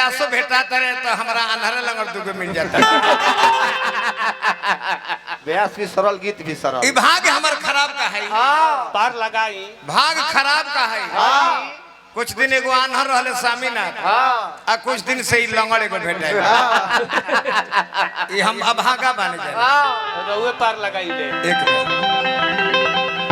ब्यासो भेटा करे तो हमारा अनहरे लंगर दुगो मिल जाता व्यास भी सरल गीत भी सरल। ई भाग हमर खराब का है पार लगाई भाग खराब का है कुछ दिन एगो अनहर रहले स्वामीनाथ आ कुछ दिन से ही लंगड़ एगो भेटे ई हम अभागा बन जाए रउए पार लगाई ले एक मिनट।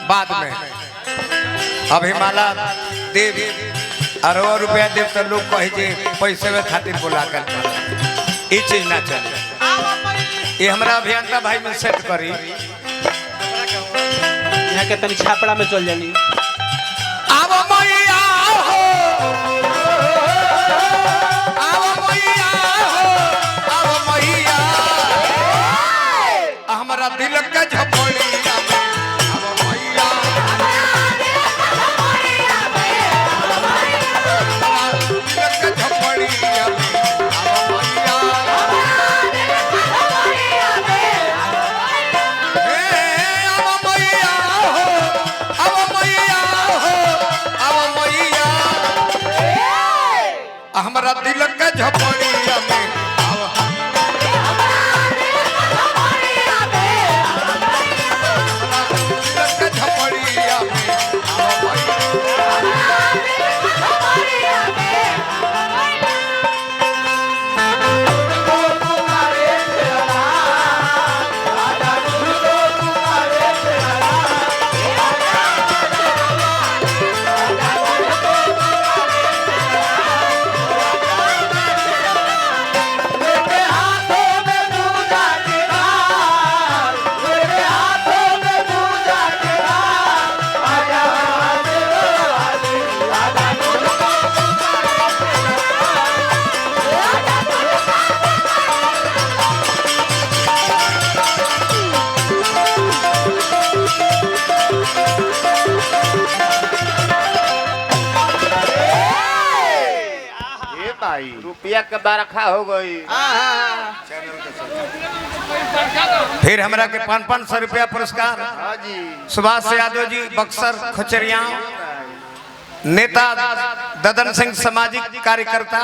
बाद में अभी माला देव अरवा रुपया देव तो लोग कहे जे पैसे में खातिर बोला कर ये चीज ना चले ये हमारा अभियंता भाई में सेट करी यहाँ के तनी छापड़ा में चल जानी अब मैया हो अब मैया हो अब मैया हमारा दिल का झपड़ी हमारा दिल के झपड़िया में झपड़िया में रुपया के बरखा हो गई। फिर हमरा के 500 रुपया पुरस्कार सुभाष यादव जी बक्सर खचरिया नेता ददन सिंह सामाजिक कार्यकर्ता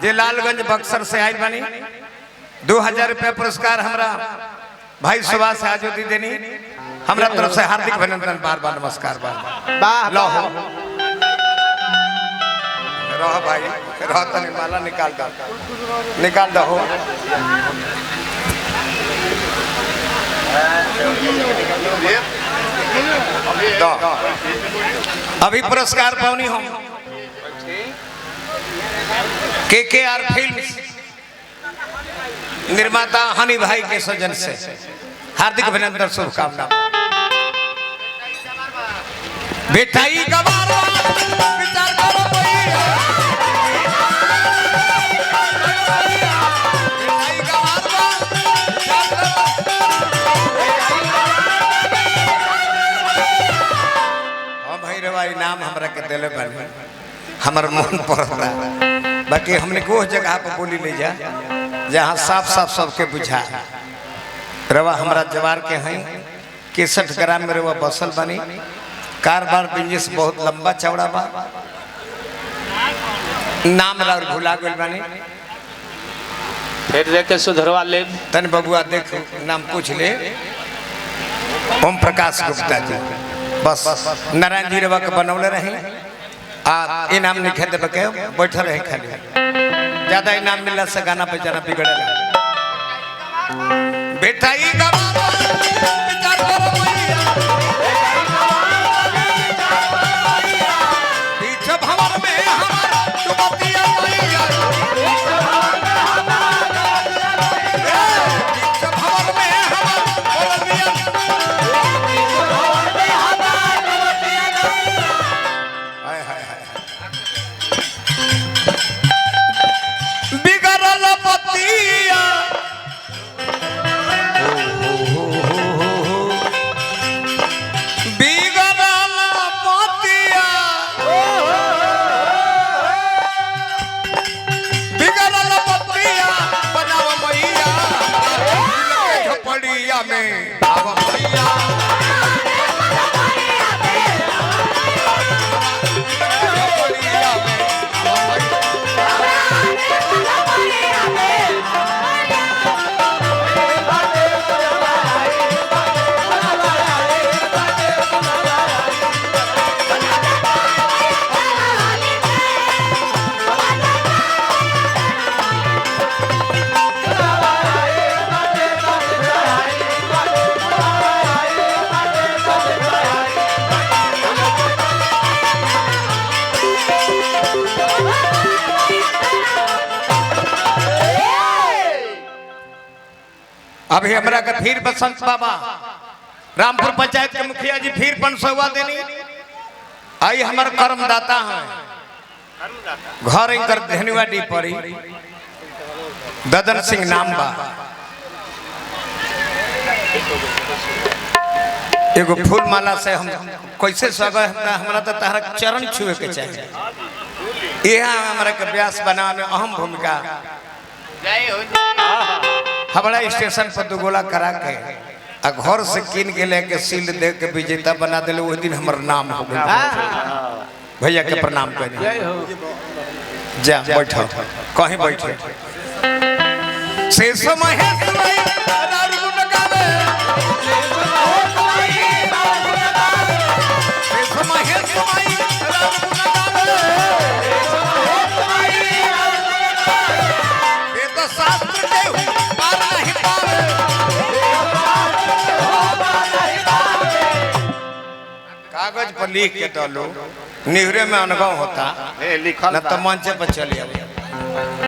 जे लालगंज बक्सर से आए बनी 2000 रुपया पुरस्कार हमरा भाई सुभाष यादव जी देनी हमरा तरफ से हार्दिक अभिनंदन बार बार नमस्कार बार लो रह भाई रह तनी माला निकाल दो अभी पुरस्कार पावनी हम KKR फिल्म्स निर्माता हनी भाई के सजन से हार्दिक अभिनंदन शुभकामना बेटाई गवारा विचार करो नाम हमरा के दिले बनी हमर मन पड़ता बाकी हमने को जगह पर बोली ले जा जहाँ साफ साफ सबके बुझा रवा हमरा जवार के हैं 61 ग्राम में रवा बसल बनी कारबार बिजनेस बहुत लंबा चौड़ा बा नाम राउर भुला गइल बनी फिर देख के सुधरवा ले तन बबुआ देख नाम पूछ ले ओम प्रकाश गुप्ता जी बस नारायण जी रवा के बनौले रहे आ इनाम लिखे देवे के बैठल रहे खाली ज्यादा इनाम मिलला से गाना बजाना बिगड़े बेटा ई गवारा विचार करो मैया बीच भंवर में हमार डुबतिया मैया बीच भंवर में हमार बोलबिया बिगड़ल पतिया अभी हमरा के फिर बसंत बाबा रामपुर पंचायत के मुखिया जी फिर 500 देनी। आई हमार कर्मदाता हैं घर इनकर धन्यवादी पड़ी ददन सिंह नाम बा। एगो फूल माला से हम कैसे सगा हमरा तो तारा चरण छुए के चाहिए। यहाँ हमारा के व्यास बनाने में अहम भूमिका। हमारा स्टेशन पर दुगोला करा के आ घर से कीन के लेके सील दे के विजेता बना दिले। वो दिन हमार नाम हो गया। भैया के प्रणाम कर जा बैठो कहीं बैठो से समय कागज पर लिख के डालो निहरे में अनुभव होता लिखल न तो मंच पर चले